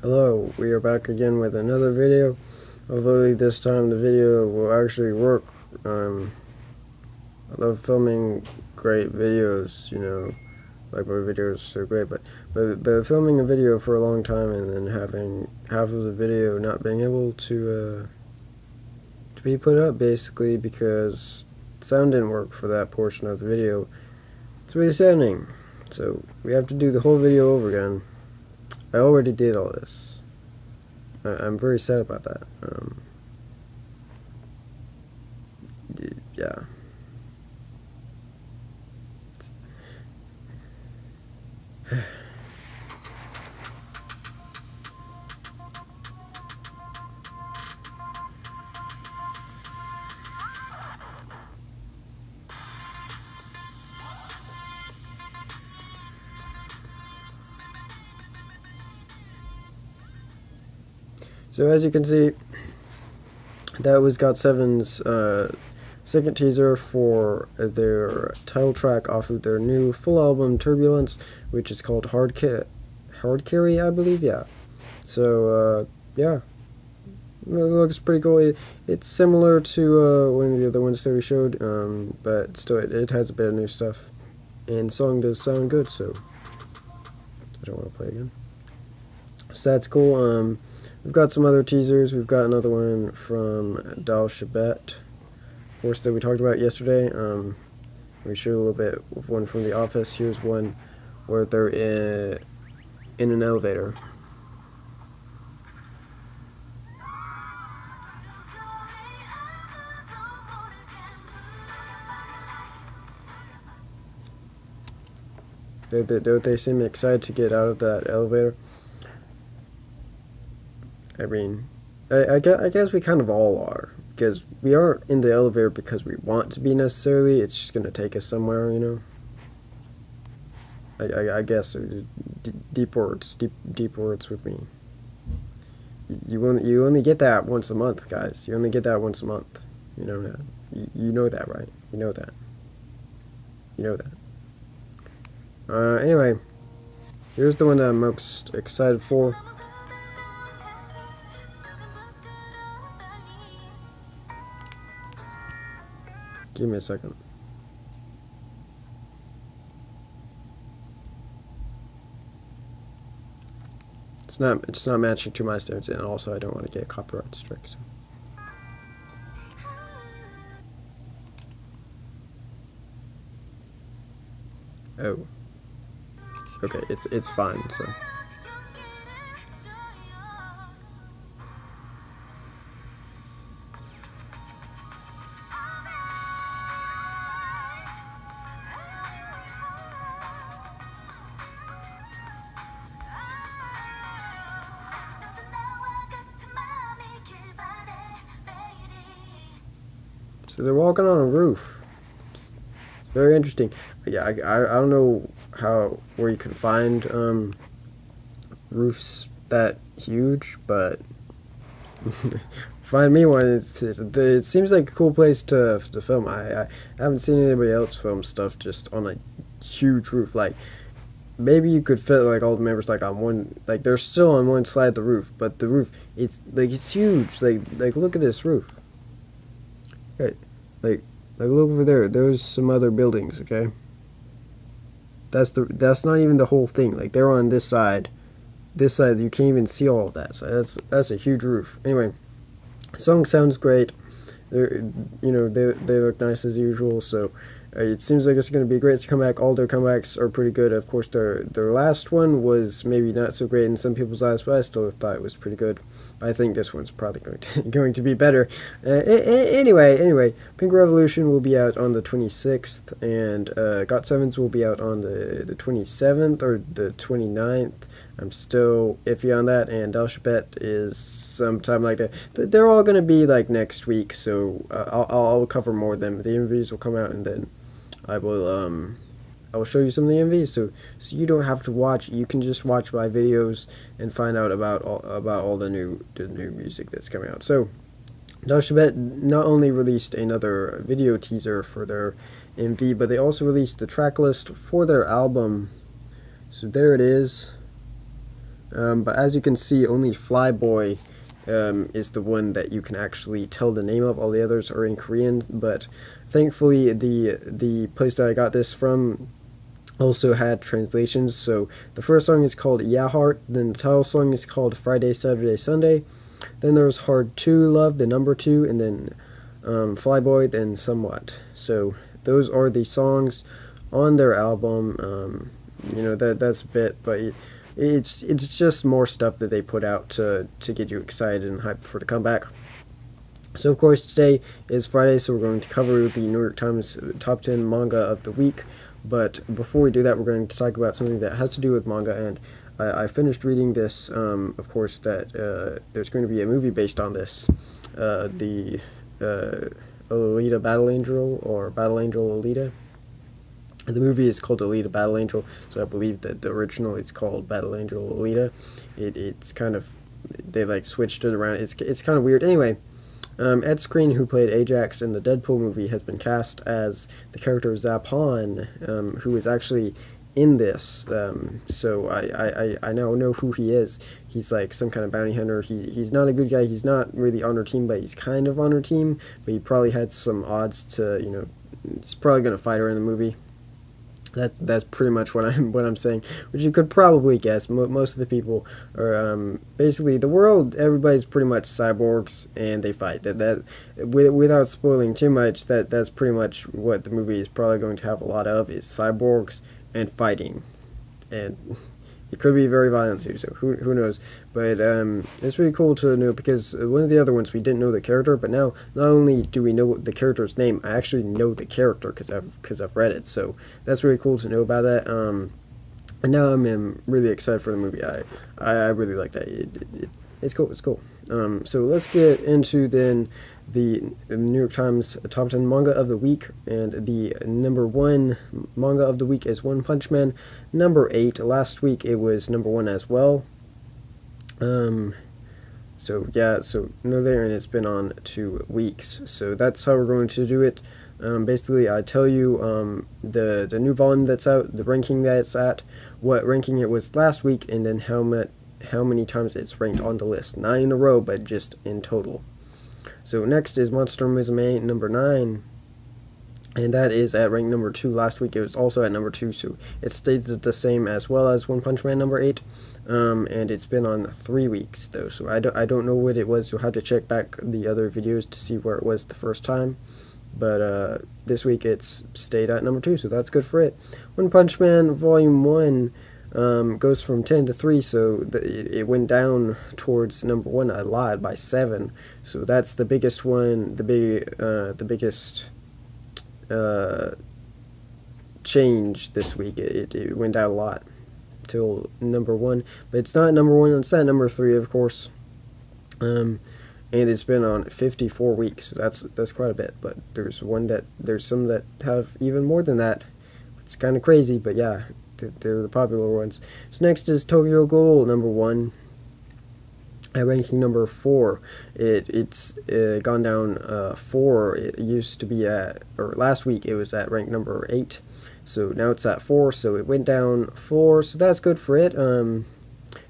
Hello, we are back again with another video. Hopefully this time the video will actually work. I love filming great videos, like my videos are so great, but filming a video for a long time and then having half of the video not being able to be put up basically because sound didn't work for that portion of the video. It's really saddening. So we have to do the whole video over again. I already did all this. I'm very sad about that. Yeah. So as you can see, that was GOT7's second teaser for their title track off of their new full album Turbulence, which is called Hard Carry, I believe. Yeah. So yeah, it looks pretty cool. It's similar to one of the other ones that we showed, but still, it has a bit of new stuff, and the song does sound good. So I don't want to play again. So that's cool. We've got some other teasers. We've got another one from Alita, of course, that we talked about yesterday. We showed a little bit of one from The Office. Here's one where they're in an elevator. They seem excited to get out of that elevator. I mean, I guess we kind of all are, because we aren't in the elevator because we want to be necessarily. It's just going to take us somewhere, I guess. Deep words with me. You only get that once a month, guys. You only get that once a month. You know that. You know that, right? You know that. You know that. Anyway, here's the one that I'm most excited for. Give me a second. It's not matching to my standards, and also I don't want to get a copyright strike. So. Oh. Okay, it's fine. So. So they're walking on a roof. It's very interesting. Yeah, I don't know where you can find roofs that huge, but find me one. It seems like a cool place to film. I haven't seen anybody else film stuff just on a huge roof. Like maybe you could fit like all the members like on one. Like they're still on one side of the roof, but the roof it's huge. Like look at this roof. Right, like look over there. There's some other buildings. Okay, that's not even the whole thing. Like they're on this side. This side you can't even see all of that. So that's a huge roof. Anyway, the song sounds great. They look nice as usual. So it seems like it's going to be great to come back. All their comebacks are pretty good. Of course, their last one was maybe not so great in some people's eyes, but I still thought it was pretty good. I think this one's probably going to be better. Anyway, Pink Revolution will be out on the 26th, and GOT7's will be out on the 27th or the 29th. I'm still iffy on that, and Alita is sometime like that. They're all going to be like next week, so I'll cover more of them. The MVs will come out, and then I will show you some of the MVs, so you don't have to watch. You can just watch my videos and find out about all the new music that's coming out. So, Alita not only released another video teaser for their MV, but they also released the track list for their album. So there it is. But as you can see, only Flyboy is the one that you can actually tell the name of. All the others are in Korean, but thankfully the place that I got this from also had translations. So the first song is called Yeah Heart, then the title song is called Friday, Saturday, Sunday, then there's Hard 2 Love, the number 2, and then Flyboy, then Somewhat. So those are the songs on their album. You know, that's a bit, but it's just more stuff that they put out to get you excited and hyped for the comeback. So of course today is Friday, so we're going to cover the New York Times top 10 manga of the week. But before we do that, we're going to talk about something that has to do with manga, and I finished reading this, of course, that there's going to be a movie based on this, the Alita Battle Angel, or Battle Angel Alita. The movie is called Alita Battle Angel, so I believe that the original is called Battle Angel Alita. It's kind of, they like switched it around, it's kind of weird. Anyway, Ed Skrein, who played Ajax in the Deadpool movie, has been cast as the character Zapon, who is actually in this. So I now know who he is. He's like some kind of bounty hunter. He's not a good guy. He's not really on our team, but he's kind of on our team. But he probably had some odds to, you know, he's probably going to fight her in the movie. That's pretty much what I'm saying, which you could probably guess. Most of the people are basically the world. Everybody's pretty much cyborgs, and they fight. Without spoiling too much, that's pretty much what the movie is probably going to have a lot of, is cyborgs and fighting, and it could be very violent too. So who knows? But it's really cool to know, because one of the other ones we didn't know the character, but now not only do we know the character's name, I actually know the character because I've read it. So that's really cool to know about that. And now I'm really excited for the movie. I really like that. It's cool. It's cool. So let's get into then the New York Times top 10 manga of the week, and the number 1 manga of the week is One Punch Man, number 8. Last week it was number 1 as well. So yeah, so no there, and it's been on 2 weeks. So that's how we're going to do it. Basically, I tell you the new volume that's out, the ranking that it's at, what ranking it was last week, and then how many times it's ranked on the list. 9 in a row, but just in total. So next is Monster Musume number 9, and that is at rank number 2. Last week it was also at number 2, so it stays the same as well as One Punch Man number 8. And it's been on 3 weeks though, so I don't know what it was. You'll have to check back the other videos to see where it was the first time. But this week it's stayed at number 2, so that's good for it. One Punch Man Volume 1 goes from 10 to 3, so it went down towards number 1 a lot, by 7. So that's the biggest one, the biggest change this week. It went down a lot till number 1, but it's not number 1. It's at number 3, of course. And it's been on 54 weeks, so that's quite a bit. But there's some that have even more than that. It's kind of crazy, but yeah, they're the popular ones. So next is Tokyo Ghoul number 1, at ranking number 4. It's gone down 4. It used to be at, or last week it was at rank number 8. So now it's at 4, so it went down 4, so that's good for it.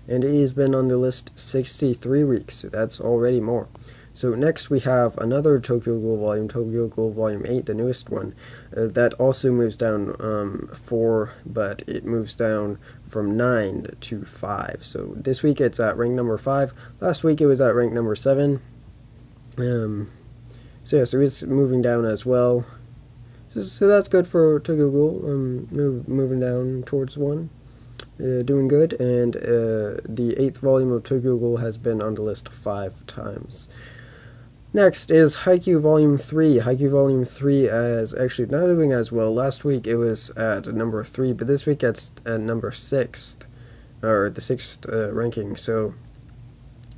And it has been on the list 63 weeks, so that's already more. So next we have another Tokyo Ghoul volume, Tokyo Ghoul Volume 8, the newest one. That also moves down 4, but it moves down from 9 to 5. So this week it's at rank number 5. Last week it was at rank number 7. So yeah, so it's moving down as well. So that's good for Tokyo Ghoul, moving down towards 1. Doing good, and the 8th volume of Tokyo Ghoul has been on the list 5 times. Next is Haikyuu Volume 3. Haikyuu Volume 3 is actually not doing as well. Last week it was at number 3, but this week it's at number 6th, or the 6th ranking. So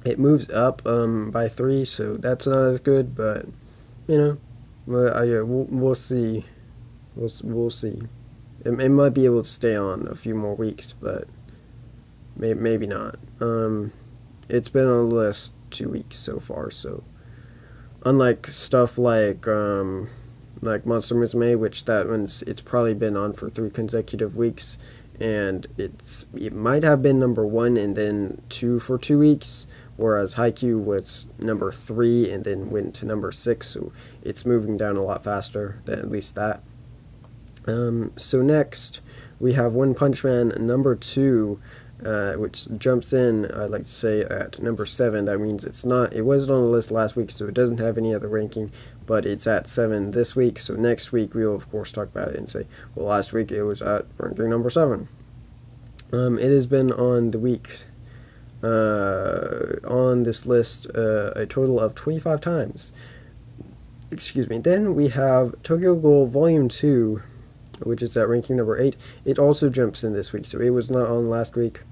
it moves up by 3, so that's not as good, but you know, we'll see. We'll see. It might be able to stay on a few more weeks, but maybe not. It's been on the list 2 weeks so far, so unlike stuff like Monster Musume, which that one's, it's probably been on for 3 consecutive weeks, and it might have been number 1 and then 2 for 2 weeks, whereas Haikyuu was number 3 and then went to number 6, so it's moving down a lot faster than at least that. So next we have One Punch Man number 2, which jumps in, I'd like to say, at number 7. That means it wasn't on the list last week, so it doesn't have any other ranking, but it's at 7 this week. So next week we will of course talk about it and say, well, last week it was at ranking number 7. It has been on the week on this list a total of 25 times. Excuse me. Then we have Tokyo Ghoul Volume 2, which is at ranking number 8. It also jumps in this week, so it was not on last week,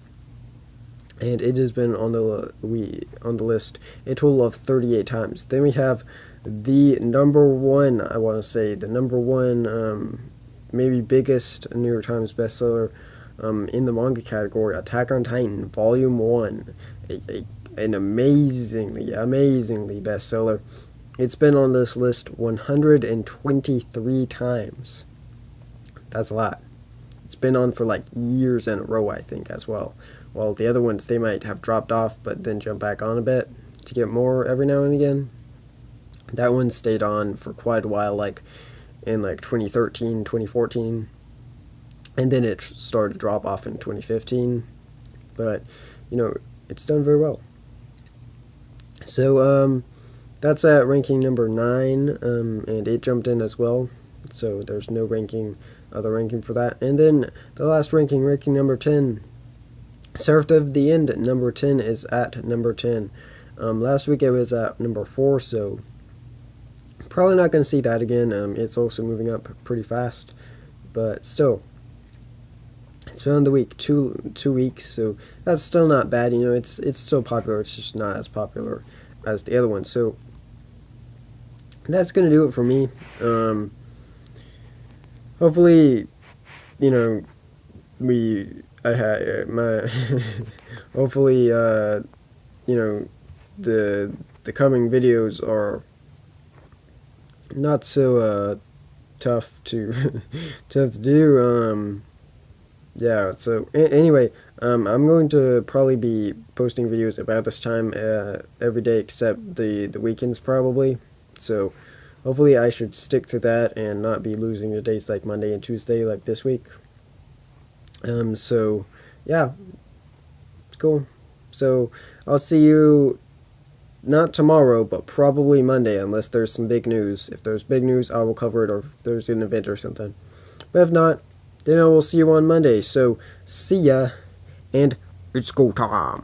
and it has been on the list a total of 38 times. Then we have the number 1, I want to say, the number 1 maybe biggest New York Times bestseller in the manga category, Attack on Titan Volume 1, an amazingly bestseller. It's been on this list 123 times. That's a lot. It's been on for like years in a row, I think, as well. While the other ones, they might have dropped off, but then jump back on a bit to get more every now and again. That one stayed on for quite a while, like in like 2013, 2014. And then it started to drop off in 2015. But, you know, it's done very well. So, that's at ranking number 9, and it jumped in as well. So there's no other ranking for that. And then the last ranking number 10. Seraph of the End, number 10, is at number 10. Last week it was at number 4, so probably not going to see that again. It's also moving up pretty fast, but still, it's been on the week, two weeks, so that's still not bad. You know, it's still popular. It's just not as popular as the other one. So that's going to do it for me. Hopefully, you know, hopefully, you know, the coming videos are not so tough to do. Yeah. So anyway, I'm going to probably be posting videos about this time every day except the weekends probably. So hopefully I should stick to that and not be losing the days like Monday and Tuesday like this week. So yeah, it's cool. So I'll see you not tomorrow, but probably Monday, unless there's some big news. If there's big news, I will cover it, or if there's an event or something. But if not, then I will see you on Monday. So see ya, and it's go time.